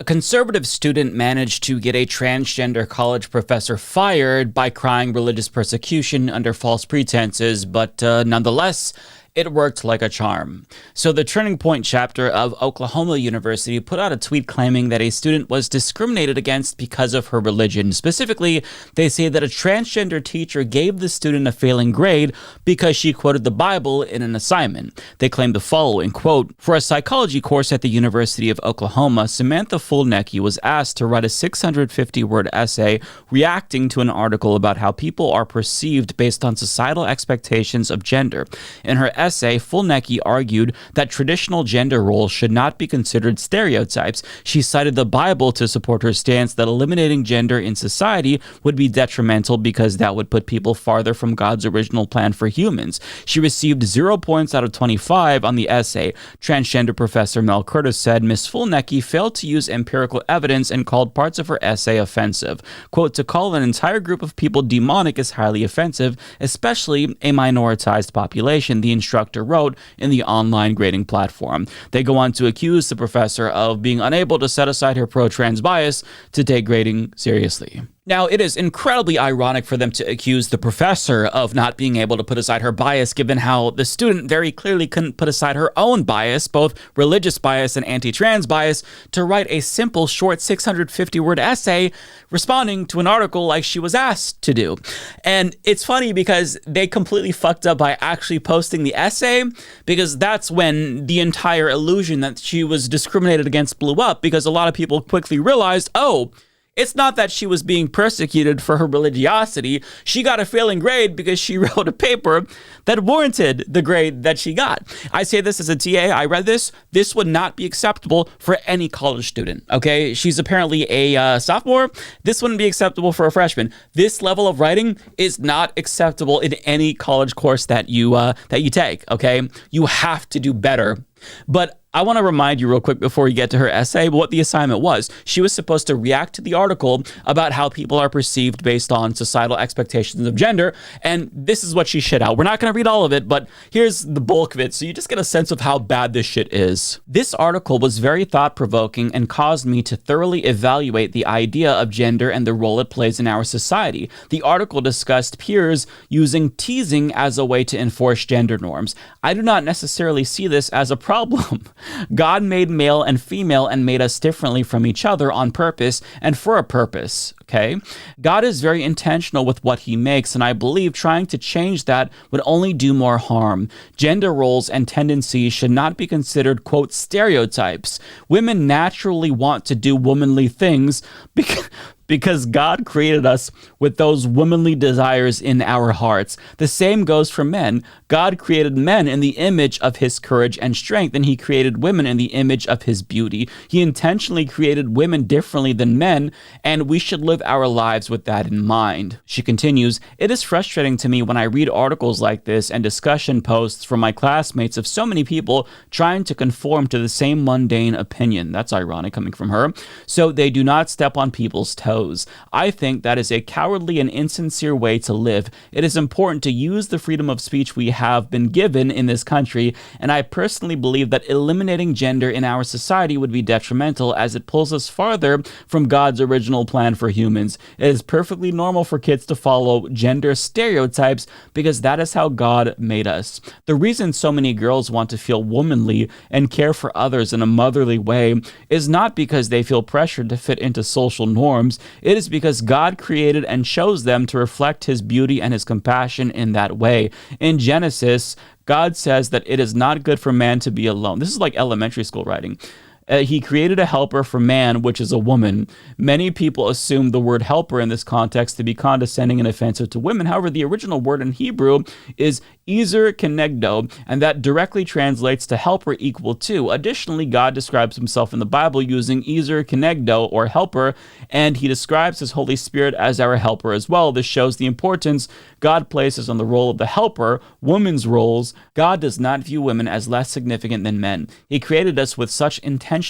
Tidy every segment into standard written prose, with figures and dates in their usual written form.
A conservative student managed to get a transgender college professor fired by crying religious persecution under false pretenses, but nonetheless, it worked like a charm. So the Turning Point chapter of Oklahoma University put out a tweet claiming that a student was discriminated against because of her religion. Specifically, they say that a transgender teacher gave the student a failing grade because she quoted the Bible in an assignment. They claim the following, quote, "For a psychology course at the University of Oklahoma, Samantha Fulnecky was asked to write a 650-word essay reacting to an article about how people are perceived based on societal expectations of gender. In her essay, Fulnecky argued that traditional gender roles should not be considered stereotypes. She cited the Bible to support her stance that eliminating gender in society would be detrimental because that would put people farther from God's original plan for humans. She received 0 points out of 25 on the essay. Transgender professor Mel Curtis said Ms. Fulnecky failed to use empirical evidence and called parts of her essay offensive. Quote, to call an entire group of people demonic is highly offensive, especially a minoritized population, the instructor wrote in the online grading platform. They go on to accuse the professor of being unable to set aside her pro-trans bias to take grading seriously. Now, it is incredibly ironic for them to accuse the professor of not being able to put aside her bias, given how the student very clearly couldn't put aside her own bias, both religious bias and anti-trans bias, to write a simple, short 650-word essay responding to an article like she was asked to do. And it's funny because they completely fucked up by actually posting the essay, because that's when the entire illusion that she was discriminated against blew up, because a lot of people quickly realized, oh, it's not that she was being persecuted for her religiosity. She got a failing grade because she wrote a paper that warranted the grade that she got. I say this as a TA. I read this. This would not be acceptable for any college student, okay? She's apparently a sophomore. This wouldn't be acceptable for a freshman. This level of writing is not acceptable in any college course that you take, okay? You have to do better. But I want to remind you real quick before you get to her essay what the assignment was. She was supposed to react to the article about how people are perceived based on societal expectations of gender, and this is what she shit out. We're not going to read all of it, but here's the bulk of it so you just get a sense of how bad this shit is. This article was very thought-provoking and caused me to thoroughly evaluate the idea of gender and the role it plays in our society. The article discussed peers using teasing as a way to enforce gender norms. I do not necessarily see this as a problem. God made male and female and made us differently from each other on purpose and for a purpose, okay? God is very intentional with what he makes, and I believe trying to change that would only do more harm. Gender roles and tendencies should not be considered, quote, stereotypes. Women naturally want to do womanly things because God created us with those womanly desires in our hearts. The same goes for men. God created men in the image of his courage and strength, and he created women in the image of his beauty. He intentionally created women differently than men, and we should live our lives with that in mind. She continues, it is frustrating to me when I read articles like this and discussion posts from my classmates of so many people trying to conform to the same mundane opinion. That's ironic coming from her. So they do not step on people's toes. I think that is a cowardly and insincere way to live. It is important to use the freedom of speech we have been given in this country, and I personally believe that eliminating gender in our society would be detrimental as it pulls us farther from God's original plan for humans. It is perfectly normal for kids to follow gender stereotypes because that is how God made us. The reason so many girls want to feel womanly and care for others in a motherly way is not because they feel pressured to fit into social norms. It is because God created and chose them to reflect his beauty and his compassion in that way. In Genesis, God says that it is not good for man to be alone. This is like elementary school writing. He created a helper for man, which is a woman. Many people assume the word helper in this context to be condescending and offensive to women. However, the original word in Hebrew is ezer kenegdo, and that directly translates to helper equal to. Additionally, God describes himself in the Bible using ezer kenegdo, or helper, and he describes his Holy Spirit as our helper as well. This shows the importance God places on the role of the helper, women's roles. God does not view women as less significant than men. He created us with such intentionally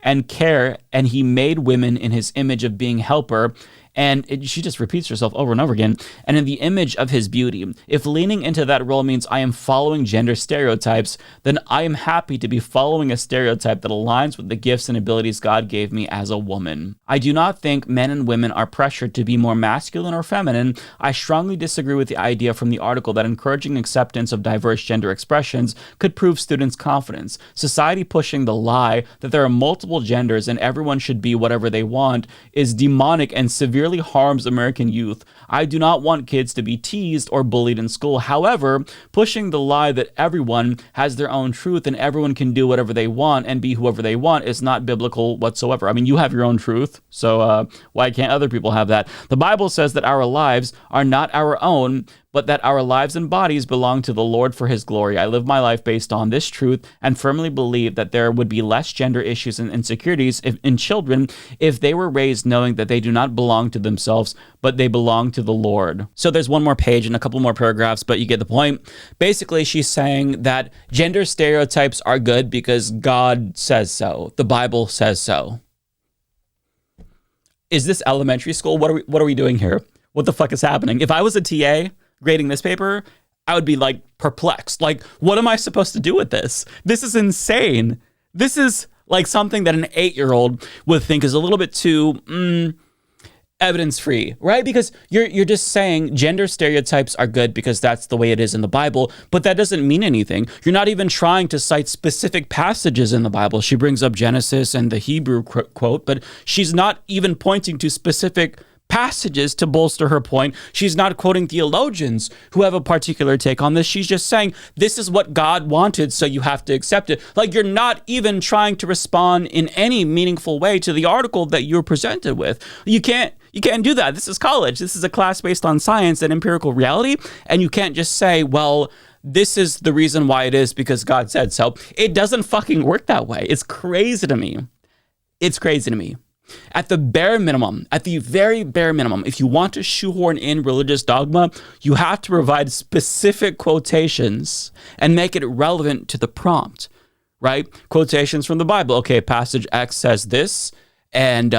and care, and he made women in his image of being helper, She just repeats herself over and over again. And in the image of his beauty. If leaning into that role means I am following gender stereotypes, then I am happy to be following a stereotype that aligns with the gifts and abilities God gave me as a woman. I do not think men and women are pressured to be more masculine or feminine. I strongly disagree with the idea from the article that encouraging acceptance of diverse gender expressions could prove students' confidence. Society pushing the lie that there are multiple genders and everyone should be whatever they want is demonic and severely harms American youth. I do not want kids to be teased or bullied in school. However, pushing the lie that everyone has their own truth and everyone can do whatever they want and be whoever they want is not biblical whatsoever. I mean, you have your own truth, so why can't other people have that? The Bible says that our lives are not our own, but that our lives and bodies belong to the Lord for his glory. I live my life based on this truth and firmly believe that there would be less gender issues and insecurities in children if they were raised knowing that they do not belong to themselves, but they belong to the Lord. So there's one more page and a couple more paragraphs, but you get the point. Basically, she's saying that gender stereotypes are good because God says so. The Bible says so. Is this elementary school? What are we doing here? What the fuck is happening? If I was a TA grading this paper, I would be like perplexed. Like, what am I supposed to do with this? This is insane. This is like something that an 8-year-old would think is a little bit too evidence-free, right? Because you're just saying gender stereotypes are good because that's the way it is in the Bible, but that doesn't mean anything. You're not even trying to cite specific passages in the Bible. She brings up Genesis and the Hebrew quote, but she's not even pointing to specific passages to bolster her point. She's not quoting theologians who have a particular take on this. She's just saying, this is what God wanted, so you have to accept it. Like, you're not even trying to respond in any meaningful way to the article that you're presented with. You can't do that. This is college. This is a class based on science and empirical reality. And you can't just say, well, this is the reason why it is because God said so. It doesn't fucking work that way. It's crazy to me. It's crazy to me. At the bare minimum, at the very bare minimum, if you want to shoehorn in religious dogma, you have to provide specific quotations and make it relevant to the prompt, right? Quotations from the Bible. Okay, passage X says this, and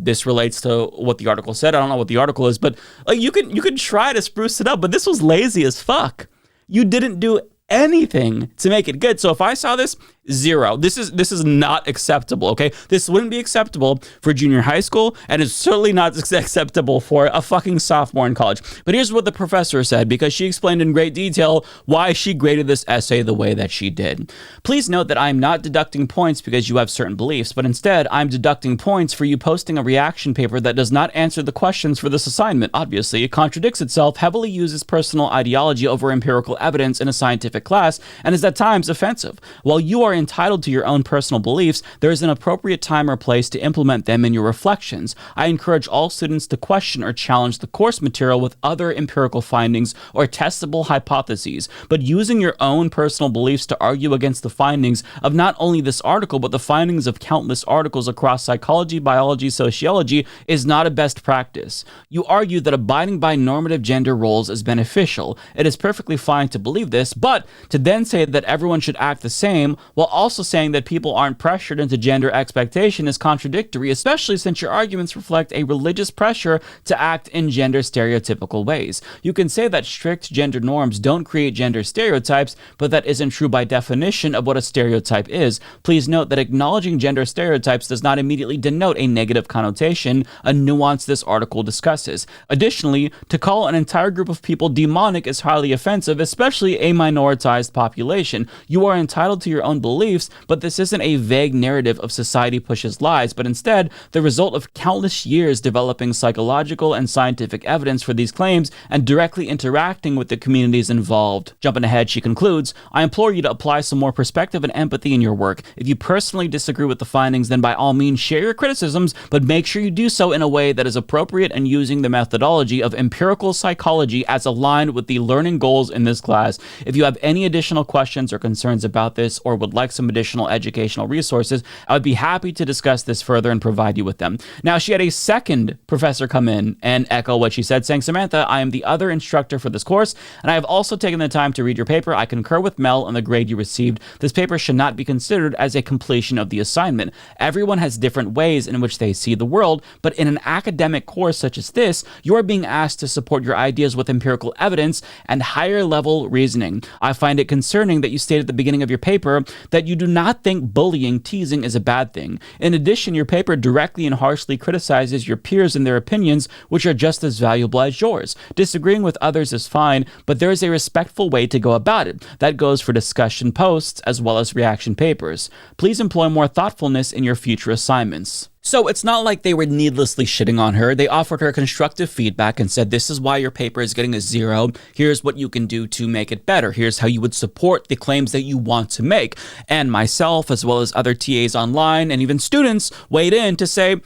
this relates to what the article said. I don't know what the article is, but like you can try to spruce it up, but this was lazy as fuck. You didn't do anything to make it good. So if I saw this, 0. This is not acceptable, okay? This wouldn't be acceptable for junior high school, and it's certainly not acceptable for a fucking sophomore in college. But here's what the professor said, because she explained in great detail why she graded this essay the way that she did. Please note that I'm not deducting points because you have certain beliefs, but instead I'm deducting points for you posting a reaction paper that does not answer the questions for this assignment. Obviously, it contradicts itself, heavily uses personal ideology over empirical evidence in a scientific class, and is at times offensive. While you are entitled to your own personal beliefs, there is an appropriate time or place to implement them in your reflections. I encourage all students to question or challenge the course material with other empirical findings or testable hypotheses, but using your own personal beliefs to argue against the findings of not only this article, but the findings of countless articles across psychology, biology, sociology is not a best practice. You argue that abiding by normative gender roles is beneficial. It is perfectly fine to believe this, but to then say that everyone should act the same while also saying that people aren't pressured into gender expectation is contradictory, especially since your arguments reflect a religious pressure to act in gender stereotypical ways. You can say that strict gender norms don't create gender stereotypes, but that isn't true by definition of what a stereotype is. Please note that acknowledging gender stereotypes does not immediately denote a negative connotation, a nuance this article discusses. Additionally, to call an entire group of people demonic is highly offensive, especially a minoritized population. You are entitled to your own beliefs, but this isn't a vague narrative of society pushes lies, but instead the result of countless years developing psychological and scientific evidence for these claims and directly interacting with the communities involved. Jumping ahead, she concludes, I implore you to apply some more perspective and empathy in your work. If you personally disagree with the findings, then by all means share your criticisms, but make sure you do so in a way that is appropriate and using the methodology of empirical psychology as aligned with the learning goals in this class. If you have any additional questions or concerns about this or would like some additional educational resources, I would be happy to discuss this further and provide you with them. Now, she had a second professor come in and echo what she said, saying, Samantha, I am the other instructor for this course, and I have also taken the time to read your paper. I concur with Mel on the grade you received. This paper should not be considered as a completion of the assignment. Everyone has different ways in which they see the world, but in an academic course such as this, you are being asked to support your ideas with empirical evidence and higher level reasoning. I find it concerning that you stated at the beginning of your paper that you do not think bullying, teasing is a bad thing. In addition, your paper directly and harshly criticizes your peers and their opinions, which are just as valuable as yours. Disagreeing with others is fine, but there is a respectful way to go about it. That goes for discussion posts as well as reaction papers. Please employ more thoughtfulness in your future assignments. So it's not like they were needlessly shitting on her. They offered her constructive feedback and said, this is why your paper is getting a 0. Here's what you can do to make it better. Here's how you would support the claims that you want to make. And myself, as well as other TAs online and even students, weighed in to say,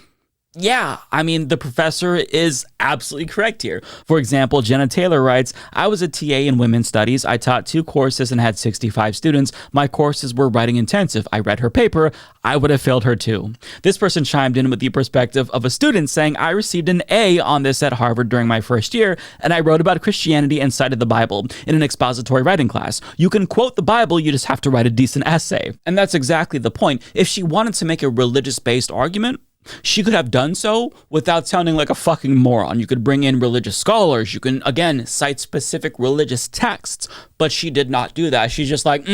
yeah, I mean, the professor is absolutely correct here. For example, Jenna Taylor writes, I was a TA in women's studies. I taught 2 courses and had 65 students. My courses were writing intensive. I read her paper. I would have failed her too. This person chimed in with the perspective of a student saying, I received an A on this at Harvard during my first year, and I wrote about Christianity and cited the Bible in an expository writing class. You can quote the Bible, you just have to write a decent essay. And that's exactly the point. If she wanted to make a religious-based argument, she could have done so without sounding like a fucking moron. You could bring in religious scholars. You can, again, cite specific religious texts. But she did not do that. She's just like,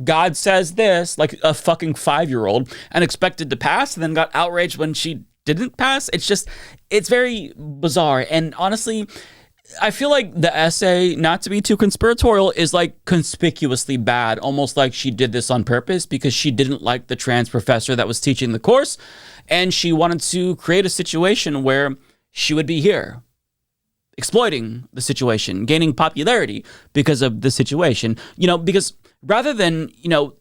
God says this, like a fucking 5-year-old, and expected to pass, and then got outraged when she didn't pass. It's very bizarre. And honestly, I feel like the essay, not to be too conspiratorial, is like conspicuously bad, almost like she did this on purpose because she didn't like the trans professor that was teaching the course, and she wanted to create a situation where she would be here, exploiting the situation, gaining popularity because of the situation, because rather than,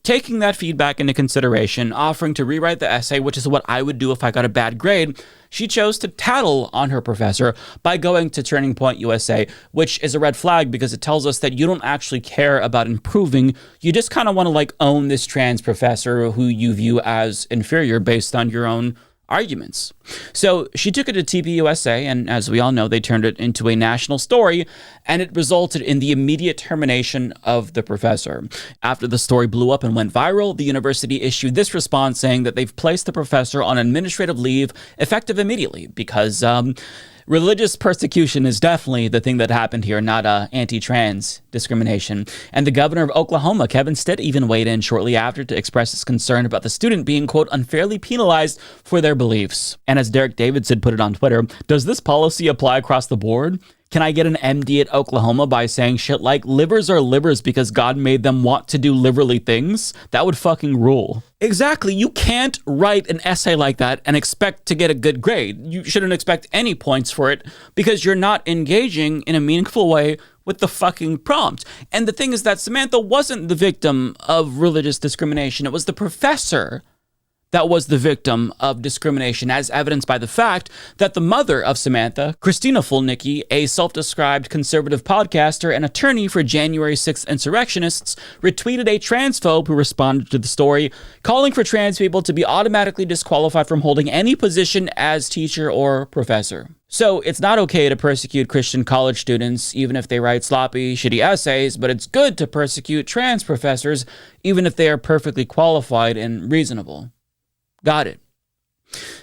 taking that feedback into consideration, offering to rewrite the essay, which is what I would do if I got a bad grade, she chose to tattle on her professor by going to Turning Point USA, which is a red flag because it tells us that you don't actually care about improving. You just kind of want to own this trans professor who you view as inferior based on your own arguments. So she took it to TPUSA, and as we all know, they turned it into a national story, and it resulted in the immediate termination of the professor. After the story blew up and went viral, the university issued this response saying that they've placed the professor on administrative leave effective immediately because religious persecution is definitely the thing that happened here, not anti-trans discrimination. And the governor of Oklahoma, Kevin Stitt, even weighed in shortly after to express his concern about the student being, quote, unfairly penalized for their beliefs. And as Derek Davidson put it on Twitter, does this policy apply across the board? Can I get an MD at Oklahoma by saying shit like livers are livers because God made them want to do liverly things? That would fucking rule. Exactly. You can't write an essay like that and expect to get a good grade. You shouldn't expect any points for it because you're not engaging in a meaningful way with the fucking prompt. And the thing is that Samantha wasn't the victim of religious discrimination. It was the professor that was the victim of discrimination, as evidenced by the fact that the mother of Samantha, Kristina Fulnecky, a self-described conservative podcaster and attorney for January 6th insurrectionists, retweeted a transphobe who responded to the story, calling for trans people to be automatically disqualified from holding any position as teacher or professor. So it's not okay to persecute Christian college students even if they write sloppy, shitty essays, but it's good to persecute trans professors even if they are perfectly qualified and reasonable. Got it.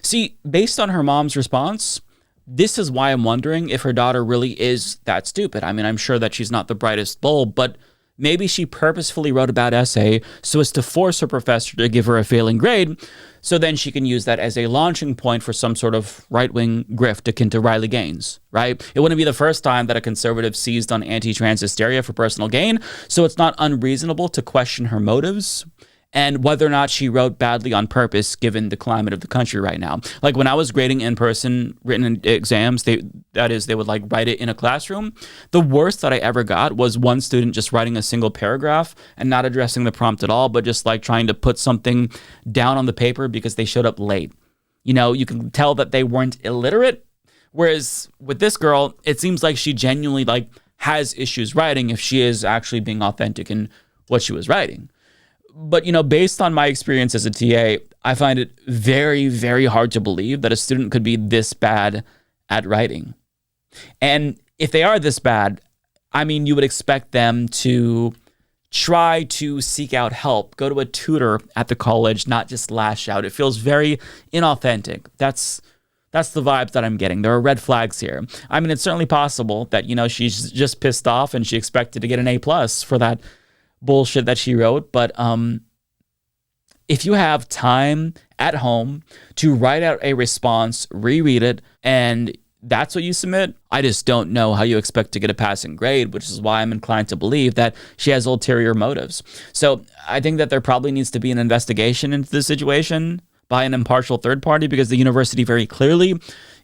See, based on her mom's response, this is why I'm wondering if her daughter really is that stupid. I mean, I'm sure that she's not the brightest bulb, but maybe she purposefully wrote a bad essay so as to force her professor to give her a failing grade, so then she can use that as a launching point for some sort of right-wing grift akin to Riley Gaines, right? It wouldn't be the first time that a conservative seized on anti-trans hysteria for personal gain, so it's not unreasonable to question her motives and whether or not she wrote badly on purpose given the climate of the country right now. Like when I was grading in-person written exams, they would write it in a classroom. The worst that I ever got was one student just writing a single paragraph and not addressing the prompt at all, but just trying to put something down on the paper because they showed up late. You can tell that they weren't illiterate. Whereas with this girl, it seems like she genuinely has issues writing if she is actually being authentic in what she was writing. But, based on my experience as a TA, I find it very, very hard to believe that a student could be this bad at writing. And if they are this bad, you would expect them to try to seek out help, go to a tutor at the college, not just lash out. It feels very inauthentic. That's the vibes that I'm getting. There are red flags here. It's certainly possible that, she's just pissed off and she expected to get an A+ for that bullshit that she wrote. But if you have time at home to write out a response, reread it, and that's what you submit, I just don't know how you expect to get a passing grade, which is why I'm inclined to believe that she has ulterior motives. So I think that there probably needs to be an investigation into this situation by an impartial third party, because the university very clearly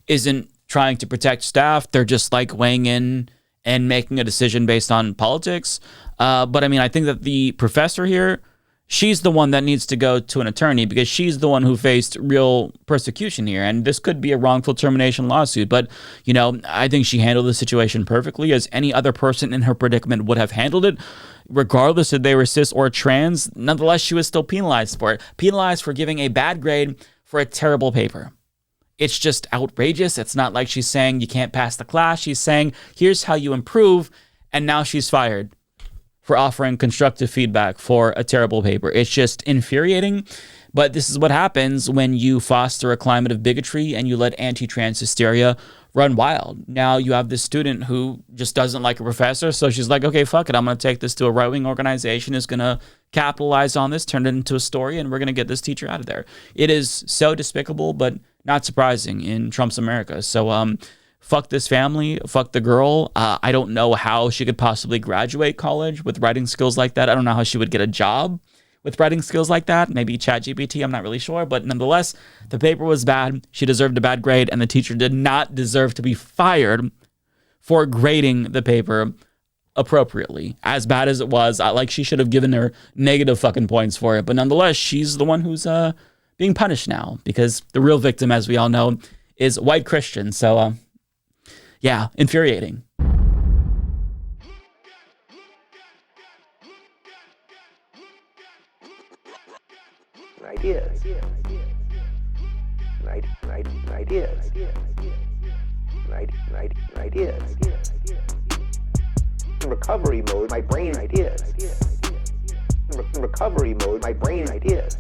isn't trying to protect staff. They're just weighing in and making a decision based on politics. But I think that the professor here, she's the one that needs to go to an attorney, because she's the one who faced real persecution here. And this could be a wrongful termination lawsuit. But, I think she handled the situation perfectly, as any other person in her predicament would have handled it, regardless if they were cis or trans. Nonetheless, she was still penalized for it. Penalized for giving a bad grade for a terrible paper. It's just outrageous. It's not like she's saying you can't pass the class. She's saying, here's how you improve. And now she's fired for offering constructive feedback for a terrible paper. It's just infuriating. But this is what happens when you foster a climate of bigotry and you let anti-trans hysteria run wild. Now you have this student who just doesn't like a professor, so she's like, okay, fuck it, I'm going to take this to a right-wing organization, is going to capitalize on this, turn it into a story, and we're going to get this teacher out of there. It is so despicable, but not surprising in Trump's America. So fuck this family, fuck the girl. I don't know how she could possibly graduate college with writing skills like that. I don't know how she would get a job with writing skills like that. Maybe ChatGPT, I'm not really sure. But nonetheless, the paper was bad. She deserved a bad grade, and the teacher did not deserve to be fired for grading the paper appropriately. As bad as it was, she should have given her negative fucking points for it. But nonetheless, she's the one who's being punished now, because the real victim, as we all know, is white Christian. So, yeah, infuriating. Ideas. In recovery mode, my brain ideas. In recovery mode, my brain ideas.